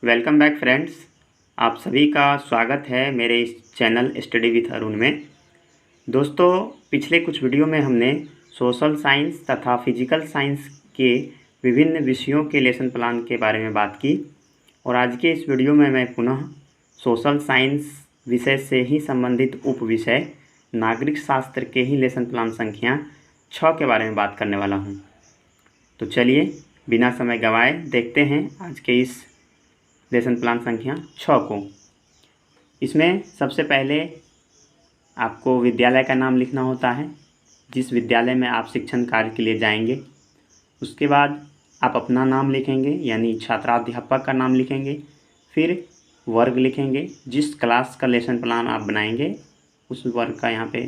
Welcome back friends. आप सभी का स्वागत है मेरे इस चैनल स्टडी विथ अरुण में। दोस्तों, पिछले कुछ वीडियो में हमने सोशल साइंस तथा फिजिकल साइंस के विभिन्न विषयों के लेसन प्लान के बारे में बात की और आज के इस वीडियो में मैं पुनः सोशल साइंस विषय से ही संबंधित उप विषय नागरिक शास्त्र के ही लेसन प्लान संख्या 6 के बारे में बात करने वाला हूँ। तो चलिए बिना समय गंवाए देखते हैं आज के इस लेसन प्लान संख्या 6 को। इसमें सबसे पहले आपको विद्यालय का नाम लिखना होता है, जिस विद्यालय में आप शिक्षण कार्य के लिए जाएंगे। उसके बाद आप अपना नाम लिखेंगे, यानी छात्राध्यापक का नाम लिखेंगे। फिर वर्ग लिखेंगे, जिस क्लास का लेसन प्लान आप बनाएंगे उस वर्ग का यहाँ पे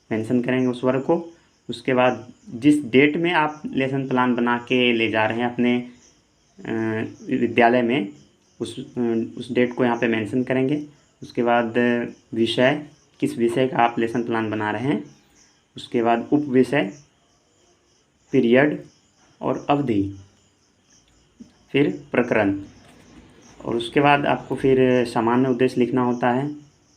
मेंशन करेंगे, उस वर्ग को। उसके बाद जिस डेट में आप लेसन प्लान बना के ले जा रहे हैं अपने विद्यालय में, उस डेट को यहाँ पे मेंशन करेंगे। उसके बाद विषय, किस विषय का आप लेसन प्लान बना रहे हैं। उसके बाद उप विषय, पीरियड और अवधि, फिर प्रकरण, और उसके बाद आपको फिर सामान्य उद्देश्य लिखना होता है।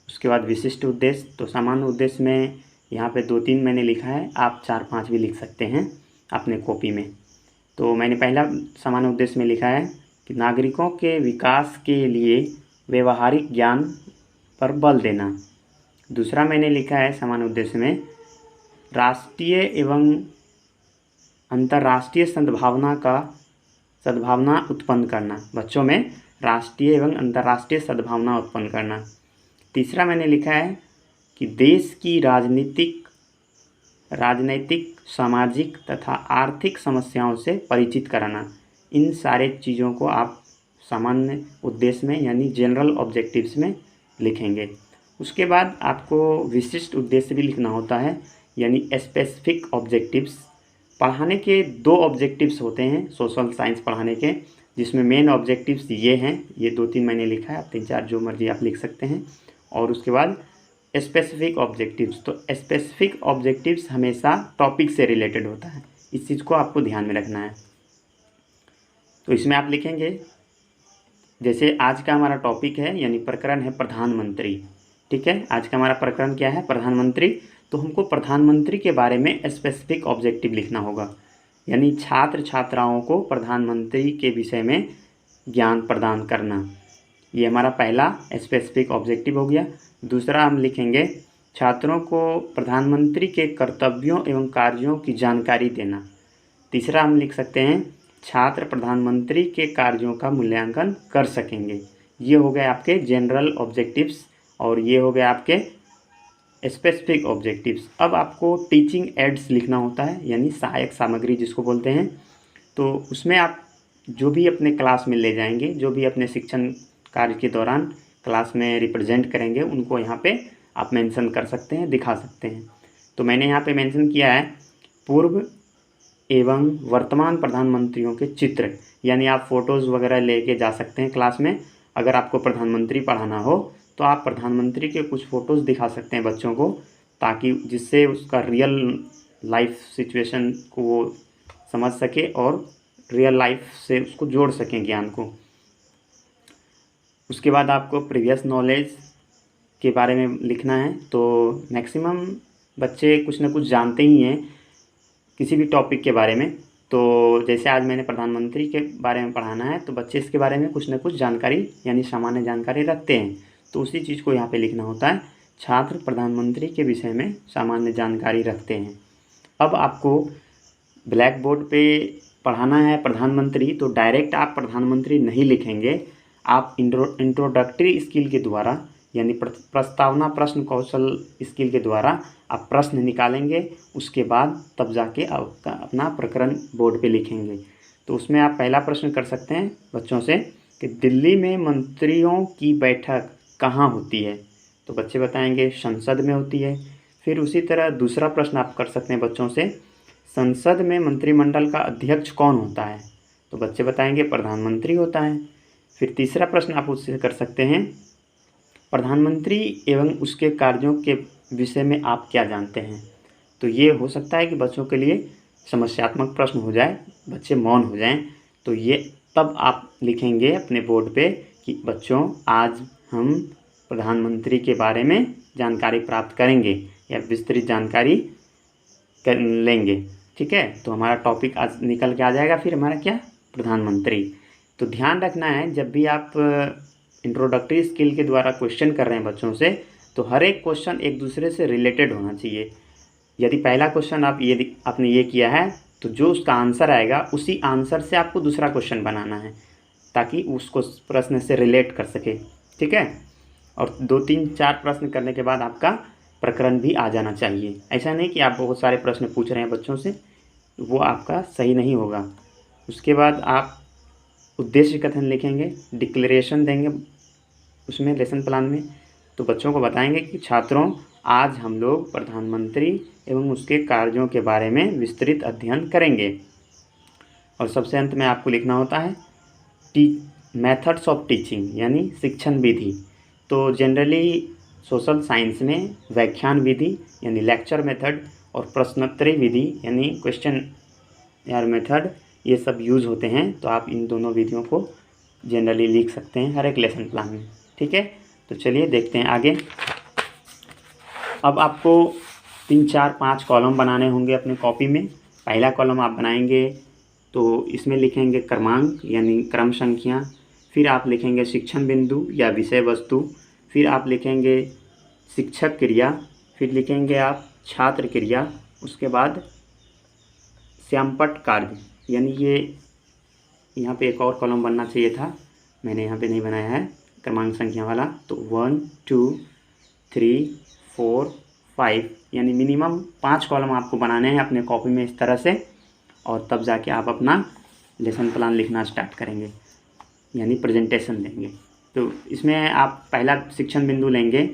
उसके बाद विशिष्ट उद्देश्य। तो सामान्य उद्देश्य में यहाँ पे 2-3 मैंने लिखा है, आप 4-5 भी लिख सकते हैं अपने कॉपी में। तो मैंने पहला सामान्य उद्देश्य में लिखा है कि नागरिकों के विकास के लिए व्यवहारिक ज्ञान पर बल देना। दूसरा मैंने लिखा है सामान्य उद्देश्य में राष्ट्रीय एवं अंतर्राष्ट्रीय सद्भावना उत्पन्न करना, बच्चों में राष्ट्रीय एवं अंतर्राष्ट्रीय सद्भावना उत्पन्न करना। तीसरा मैंने लिखा है कि देश की राजनैतिक, सामाजिक तथा आर्थिक समस्याओं से परिचित कराना। इन सारे चीज़ों को आप सामान्य उद्देश्य में यानी जनरल ऑब्जेक्टिव्स में लिखेंगे। उसके बाद आपको विशिष्ट उद्देश्य भी लिखना होता है, यानी स्पेसिफिक ऑब्जेक्टिव्स। पढ़ाने के 2 ऑब्जेक्टिव्स होते हैं सोशल साइंस पढ़ाने के, जिसमें मेन ऑब्जेक्टिव्स ये हैं, ये 2-3 मैंने लिखा है, आप 3-4 जो मर्जी आप लिख सकते हैं। और उसके बाद स्पेसिफिक ऑब्जेक्टिव्स। तो स्पेसिफिक ऑब्जेक्टिव्स हमेशा टॉपिक से रिलेटेड होता है, इस चीज़ को आपको ध्यान में रखना है। तो इसमें आप लिखेंगे, जैसे आज का हमारा टॉपिक है यानी प्रकरण है प्रधानमंत्री। ठीक है, आज का हमारा प्रकरण क्या है? प्रधानमंत्री। तो हमको प्रधानमंत्री के बारे में स्पेसिफिक ऑब्जेक्टिव लिखना होगा, यानी छात्र छात्राओं को प्रधानमंत्री के विषय में ज्ञान प्रदान करना। ये हमारा पहला स्पेसिफिक ऑब्जेक्टिव हो गया। दूसरा हम लिखेंगे छात्रों को प्रधानमंत्री के कर्तव्यों एवं कार्यों की जानकारी देना। तीसरा हम लिख सकते हैं छात्र प्रधानमंत्री के कार्यों का मूल्यांकन कर सकेंगे। ये हो गए आपके जनरल ऑब्जेक्टिव्स और ये हो गए आपके स्पेसिफिक ऑब्जेक्टिव्स। अब आपको टीचिंग एड्स लिखना होता है, यानी सहायक सामग्री जिसको बोलते हैं। तो उसमें आप जो भी अपने क्लास में ले जाएंगे, जो भी अपने शिक्षण कार्य के दौरान क्लास में रिप्रेजेंट करेंगे, उनको यहाँ पे आप मेंशन कर सकते हैं, दिखा सकते हैं। तो मैंने यहाँ पे मेंशन किया है पूर्व एवं वर्तमान प्रधानमंत्रियों के चित्र, यानी आप फ़ोटोज़ वगैरह लेके जा सकते हैं क्लास में। अगर आपको प्रधानमंत्री पढ़ाना हो तो आप प्रधानमंत्री के कुछ फ़ोटोज़ दिखा सकते हैं बच्चों को, ताकि जिससे उसका रियल लाइफ सिचुएशन को वो समझ सके और रियल लाइफ से उसको जोड़ सकें ज्ञान को। उसके बाद आपको प्रीवियस नॉलेज के बारे में लिखना है। तो मैक्सिमम बच्चे कुछ ना कुछ जानते ही हैं किसी भी टॉपिक के बारे में। तो जैसे आज मैंने प्रधानमंत्री के बारे में पढ़ाना है, तो बच्चे इसके बारे में कुछ ना कुछ जानकारी यानी सामान्य जानकारी रखते हैं। तो उसी चीज़ को यहाँ पे लिखना होता है, छात्र प्रधानमंत्री के विषय में सामान्य जानकारी रखते हैं। अब आपको ब्लैक बोर्ड पे पढ़ाना है प्रधानमंत्री, तो डायरेक्ट आप प्रधानमंत्री नहीं लिखेंगे। आप इंट्रोडक्टरी स्किल के द्वारा यानी प्रस्तावना प्रश्न कौशल स्किल के द्वारा आप प्रश्न निकालेंगे। उसके बाद तब जाके आपका अपना प्रकरण बोर्ड पे लिखेंगे। तो उसमें आप पहला प्रश्न कर सकते हैं बच्चों से कि दिल्ली में मंत्रियों की बैठक कहाँ होती है? तो बच्चे बताएंगे संसद में होती है। फिर उसी तरह दूसरा प्रश्न आप कर सकते हैं बच्चों से, संसद में मंत्रिमंडल का अध्यक्ष कौन होता है? तो बच्चे बताएंगे प्रधानमंत्री होता है। फिर तीसरा प्रश्न आप उससे कर सकते हैं, प्रधानमंत्री एवं उसके कार्यों के विषय में आप क्या जानते हैं? तो ये हो सकता है कि बच्चों के लिए समस्यात्मक प्रश्न हो जाए, बच्चे मौन हो जाएं। तो ये तब आप लिखेंगे अपने बोर्ड पे कि बच्चों आज हम प्रधानमंत्री के बारे में जानकारी प्राप्त करेंगे या विस्तृत जानकारी कर लेंगे। ठीक है, तो हमारा टॉपिक आज निकल के आ जाएगा फिर हमारा क्या, प्रधानमंत्री। तो ध्यान रखना है जब भी आप इंट्रोडक्टरी स्किल के द्वारा क्वेश्चन कर रहे हैं बच्चों से, तो हर एक क्वेश्चन एक दूसरे से रिलेटेड होना चाहिए। यदि पहला क्वेश्चन आपने ये किया है तो जो उसका आंसर आएगा उसी आंसर से आपको दूसरा क्वेश्चन बनाना है ताकि उसको प्रश्न से रिलेट कर सके। ठीक है, और 2 3 4 प्रश्न करने के बाद आपका प्रकरण भी आ जाना चाहिए। ऐसा नहीं कि आप बहुत सारे प्रश्न पूछ रहे हैं बच्चों से, वो आपका सही नहीं होगा। उसके बाद आप उद्देश्य कथन लिखेंगे, डिक्लेरेशन देंगे उसमें लेसन प्लान में। तो बच्चों को बताएंगे कि छात्रों आज हम लोग प्रधानमंत्री एवं उसके कार्यों के बारे में विस्तृत अध्ययन करेंगे। और सबसे अंत में आपको लिखना होता है मेथड्स ऑफ टीचिंग यानी शिक्षण विधि। तो जनरली सोशल साइंस में व्याख्यान विधि यानी लेक्चर मेथड और प्रश्नोत्तरी विधि यानी क्वेश्चन यार मेथड ये सब यूज़ होते हैं। तो आप इन दोनों विधियों को जनरली लिख सकते हैं हर एक लेसन प्लान में। ठीक है, तो चलिए देखते हैं आगे। अब आपको 3 4 5 कॉलम बनाने होंगे अपने कॉपी में। पहला कॉलम आप बनाएंगे तो इसमें लिखेंगे क्रमांक यानी क्रम संख्या, फिर आप लिखेंगे शिक्षण बिंदु या विषय वस्तु, फिर आप लिखेंगे शिक्षक क्रिया, फिर लिखेंगे आप छात्र क्रिया, उसके बाद श्यामपट्ट कार्य यानी ये यहाँ पे एक और कॉलम बनना चाहिए था, मैंने यहाँ पे नहीं बनाया है क्रमांक संख्या वाला। तो 1 2 3 4 5 यानी मिनिमम 5 कॉलम आपको बनाने हैं अपने कॉपी में इस तरह से, और तब जाके आप अपना लेसन प्लान लिखना स्टार्ट करेंगे यानी प्रेजेंटेशन देंगे। तो इसमें आप पहला शिक्षण बिंदु लेंगे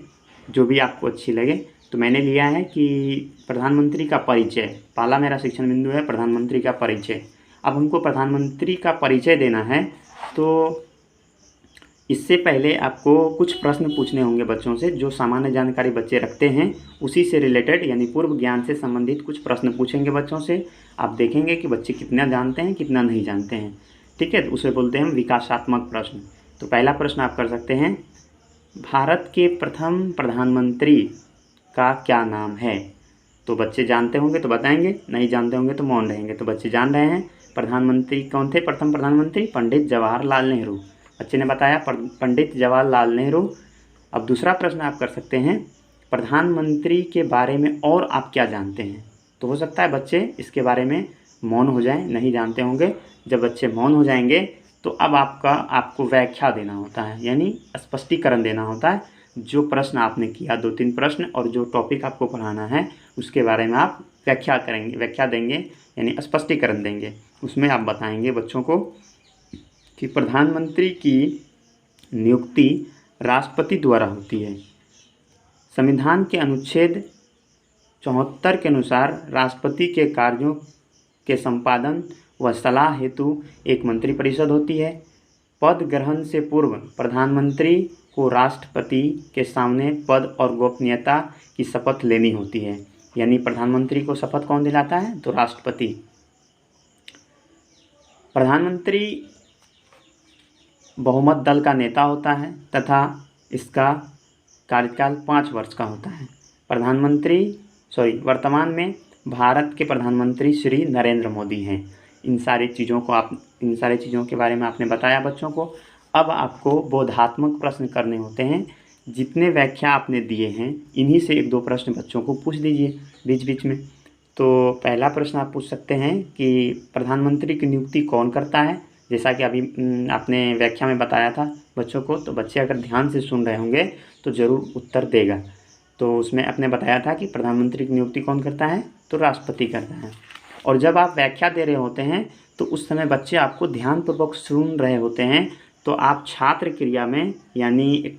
जो भी आपको अच्छी लगे। तो मैंने लिया है कि प्रधानमंत्री का परिचय, पहला मेरा शिक्षण बिंदु है प्रधानमंत्री का परिचय। अब हमको प्रधानमंत्री का परिचय देना है तो इससे पहले आपको कुछ प्रश्न पूछने होंगे बच्चों से जो सामान्य जानकारी बच्चे रखते हैं उसी से रिलेटेड यानी पूर्व ज्ञान से संबंधित कुछ प्रश्न पूछेंगे बच्चों से। आप देखेंगे कि बच्चे कितना जानते हैं कितना नहीं जानते हैं। ठीक है, तो उसे बोलते हैं हम विकासात्मक प्रश्न। तो पहला प्रश्न आप कर सकते हैं, भारत के प्रथम प्रधानमंत्री का क्या नाम है। तो बच्चे जानते होंगे तो बताएंगे, नहीं जानते होंगे तो मौन रहेंगे। तो बच्चे जान रहे हैं प्रधानमंत्री कौन थे, प्रथम प्रधानमंत्री पंडित जवाहरलाल नेहरू। बच्चे ने बताया पंडित जवाहरलाल नेहरू। अब दूसरा प्रश्न आप कर सकते हैं, प्रधानमंत्री के बारे में और आप क्या जानते हैं। तो हो सकता है बच्चे इसके बारे में मौन हो जाएं, नहीं जानते होंगे। जब बच्चे मौन हो जाएंगे तो अब आपको व्याख्या देना होता है यानी स्पष्टीकरण देना होता है। जो प्रश्न आपने किया 2 3 प्रश्न और जो टॉपिक आपको पढ़ाना है उसके बारे में आप व्याख्या देंगे यानी स्पष्टीकरण देंगे। उसमें आप बताएंगे बच्चों को कि प्रधानमंत्री की नियुक्ति राष्ट्रपति द्वारा होती है। संविधान के अनुच्छेद 74 के अनुसार राष्ट्रपति के कार्यों के संपादन व सलाह हेतु एक मंत्रिपरिषद होती है। पद ग्रहण से पूर्व प्रधानमंत्री को राष्ट्रपति के सामने पद और गोपनीयता की शपथ लेनी होती है। यानी प्रधानमंत्री को शपथ कौन दिलाता है, तो राष्ट्रपति। प्रधानमंत्री बहुमत दल का नेता होता है तथा इसका कार्यकाल 5 वर्ष का होता है। वर्तमान में भारत के प्रधानमंत्री श्री नरेंद्र मोदी हैं। इन सारी चीज़ों के बारे में आपने बताया बच्चों को। अब आपको बोधात्मक प्रश्न करने होते हैं। जितने व्याख्या आपने दिए हैं इन्हीं से 1 2 प्रश्न बच्चों को पूछ दीजिए बीच बीच में। तो पहला प्रश्न आप पूछ सकते हैं कि प्रधानमंत्री की नियुक्ति कौन करता है, जैसा कि अभी आपने व्याख्या में बताया था बच्चों को। तो बच्चे अगर ध्यान से सुन रहे होंगे तो ज़रूर उत्तर देगा। तो उसमें आपने बताया था कि प्रधानमंत्री की नियुक्ति कौन करता है, तो राष्ट्रपति करता है। और जब आप व्याख्या दे रहे होते हैं तो उस समय बच्चे आपको ध्यानपूर्वक सुन रहे होते हैं। तो आप छात्र क्रिया में यानी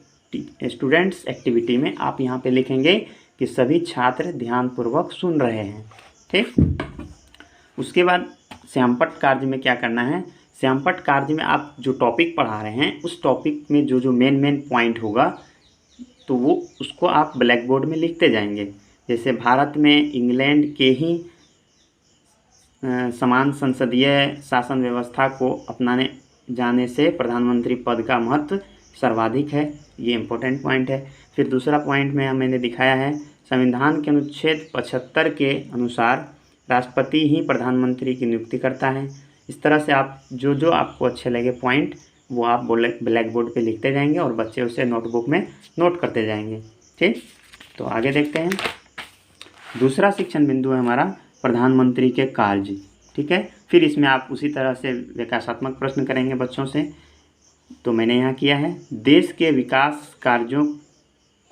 स्टूडेंट्स एक्टिविटी में आप यहाँ पे लिखेंगे कि सभी छात्र ध्यानपूर्वक सुन रहे हैं। ठीक, उसके बाद श्यामपट्ट कार्य में क्या करना है, श्यामपट्ट कार्य में आप जो टॉपिक पढ़ा रहे हैं उस टॉपिक में जो मेन पॉइंट होगा तो वो उसको आप ब्लैक बोर्ड में लिखते जाएंगे। जैसे भारत में इंग्लैंड के ही समान संसदीय शासन व्यवस्था को अपनाने जाने से प्रधानमंत्री पद का महत्व सर्वाधिक है, ये इम्पोर्टेंट पॉइंट है। फिर दूसरा पॉइंट में मैंने दिखाया है संविधान के अनुच्छेद 75 के अनुसार राष्ट्रपति ही प्रधानमंत्री की नियुक्ति करता है। इस तरह से आप जो आपको अच्छे लगे पॉइंट वो आप ब्लैक बोर्ड पे लिखते जाएंगे और बच्चे उसे नोटबुक में नोट करते जाएंगे। ठीक, तो आगे देखते हैं। दूसरा शिक्षण बिंदु है हमारा प्रधानमंत्री के कार्य। ठीक है, फिर इसमें आप उसी तरह से विकासात्मक प्रश्न करेंगे बच्चों से। तो मैंने यहाँ किया है, देश के विकास कार्यों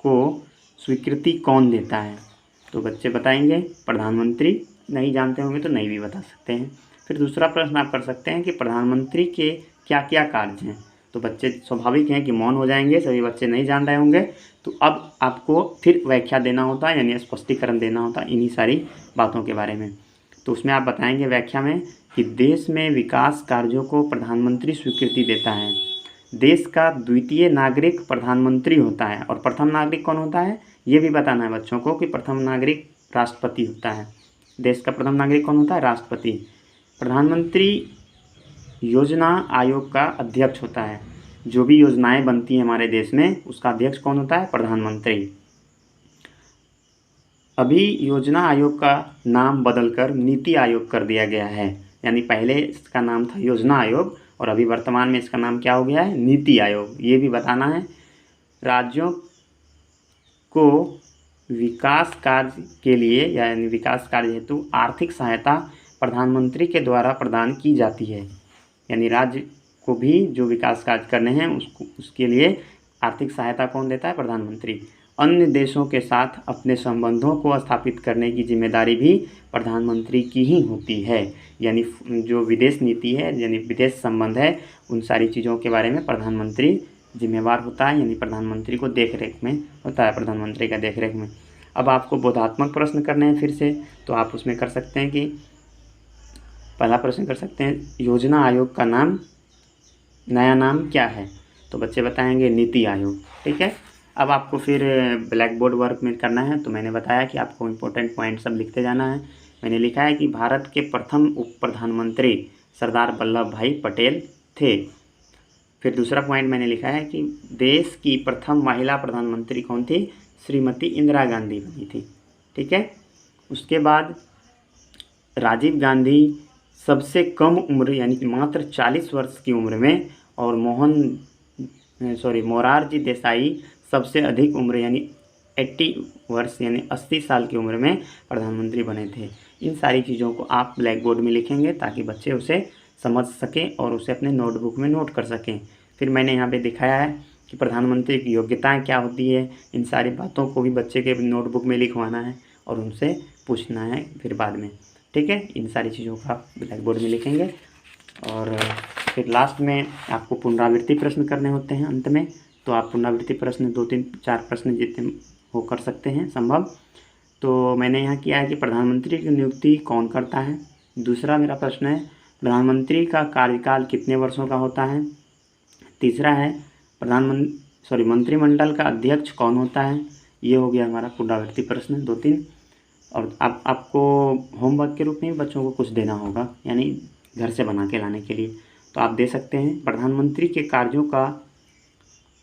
को स्वीकृति कौन देता है? तो बच्चे बताएंगे प्रधानमंत्री। नहीं जानते होंगे तो नहीं भी बता सकते हैं। फिर दूसरा प्रश्न आप कर सकते हैं कि प्रधानमंत्री के क्या क्या कार्य हैं? तो बच्चे स्वाभाविक हैं कि मौन हो जाएंगे, सभी बच्चे नहीं जान रहे होंगे। तो अब आपको फिर व्याख्या देना होता है, यानी स्पष्टीकरण देना होता है इन्हीं सारी बातों के बारे में। तो उसमें आप बताएंगे व्याख्या में कि देश में विकास कार्यों को प्रधानमंत्री स्वीकृति देता है। देश का द्वितीय नागरिक प्रधानमंत्री होता है। और प्रथम नागरिक कौन होता है ये भी बताना है बच्चों को कि प्रथम नागरिक राष्ट्रपति होता है। देश का प्रथम नागरिक कौन होता है? राष्ट्रपति। प्रधानमंत्री योजना आयोग का अध्यक्ष होता है। जो भी योजनाएं बनती हैं हमारे देश में उसका अध्यक्ष कौन होता है? प्रधानमंत्री। अभी योजना आयोग का नाम बदलकर नीति आयोग कर दिया गया है, यानी पहले इसका नाम था योजना आयोग और अभी वर्तमान में इसका नाम क्या हो गया है? नीति आयोग। ये भी बताना है। राज्यों को विकास कार्य के लिए यानी विकास कार्य हेतु आर्थिक सहायता प्रधानमंत्री के द्वारा प्रदान की जाती है। यानी राज्य को भी जो विकास कार्य करने हैं उसके लिए आर्थिक सहायता कौन देता है? प्रधानमंत्री। अन्य देशों के साथ अपने संबंधों को स्थापित करने की जिम्मेदारी भी प्रधानमंत्री की ही होती है। यानी जो विदेश नीति है यानी विदेश संबंध है उन सारी चीज़ों के बारे में प्रधानमंत्री जिम्मेवार होता है, यानी प्रधानमंत्री को देख रेख में होता है, प्रधानमंत्री का देख रेख में। अब आपको बोधात्मक प्रश्न करने हैं फिर से, तो आप उसमें कर सकते हैं कि पहला प्रश्न कर सकते हैं, योजना आयोग का नाम नया नाम क्या है? तो बच्चे बताएंगे नीति आयोग। ठीक है, अब आपको फिर ब्लैक बोर्ड वर्क में करना है। तो मैंने बताया कि आपको इम्पोर्टेंट पॉइंट सब लिखते जाना है। मैंने लिखा है कि भारत के प्रथम उप प्रधानमंत्री सरदार वल्लभ भाई पटेल थे। फिर दूसरा पॉइंट मैंने लिखा है कि देश की प्रथम महिला प्रधानमंत्री कौन थी? श्रीमती इंदिरा गांधी बनी थी। ठीक है, उसके बाद राजीव गांधी सबसे कम उम्र यानी कि मात्र 40 वर्ष की उम्र में और मोरारजी देसाई सबसे अधिक उम्र यानी 80 वर्ष यानी 80 साल की उम्र में प्रधानमंत्री बने थे। इन सारी चीज़ों को आप ब्लैक बोर्ड में लिखेंगे ताकि बच्चे उसे समझ सकें और उसे अपने नोटबुक में नोट कर सकें। फिर मैंने यहाँ पे दिखाया है कि प्रधानमंत्री की योग्यताएं क्या होती है। इन सारी बातों को भी बच्चे के नोटबुक में लिखवाना है और उनसे पूछना है फिर बाद में। ठीक है, इन सारी चीज़ों को आप ब्लैक बोर्ड में लिखेंगे। और फिर लास्ट में आपको पुनरावृत्ति प्रश्न करने होते हैं अंत में। तो आप पुनरावृत्ति प्रश्न 2, 3, 4 प्रश्न जितने हो कर सकते हैं संभव। तो मैंने यहाँ किया है कि प्रधानमंत्री की नियुक्ति कौन करता है। दूसरा मेरा प्रश्न है प्रधानमंत्री का कार्यकाल कितने वर्षों का होता है। तीसरा है मंत्रिमंडल का अध्यक्ष कौन होता है। ये हो गया हमारा पुनरावृत्ति प्रश्न 2, 3। और अब आपको होमवर्क के रूप में बच्चों को कुछ देना होगा, यानी घर से बना के लाने के लिए। तो आप दे सकते हैं प्रधानमंत्री के कार्यों का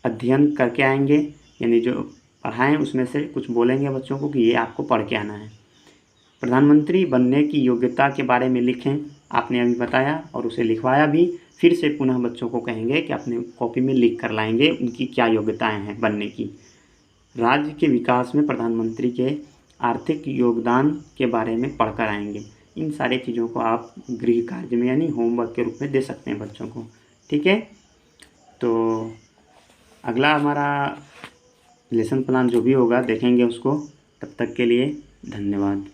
अध्ययन करके आएंगे, यानी जो पढ़ाएं उसमें से कुछ बोलेंगे बच्चों को कि ये आपको पढ़ के आना है। प्रधानमंत्री बनने की योग्यता के बारे में लिखें। आपने अभी बताया और उसे लिखवाया भी। फिर से पुनः बच्चों को कहेंगे कि अपने कॉपी में लिख कर लाएंगे उनकी क्या योग्यताएं हैं बनने की। राज्य के विकास में प्रधानमंत्री के आर्थिक योगदान के बारे में पढ़कर आएंगे। इन सारी चीज़ों को आप गृह कार्य में यानी होमवर्क के रूप में दे सकते हैं बच्चों को। ठीक है, तो अगला हमारा लेसन प्लान जो भी होगा देखेंगे उसको। तब तक के लिए धन्यवाद।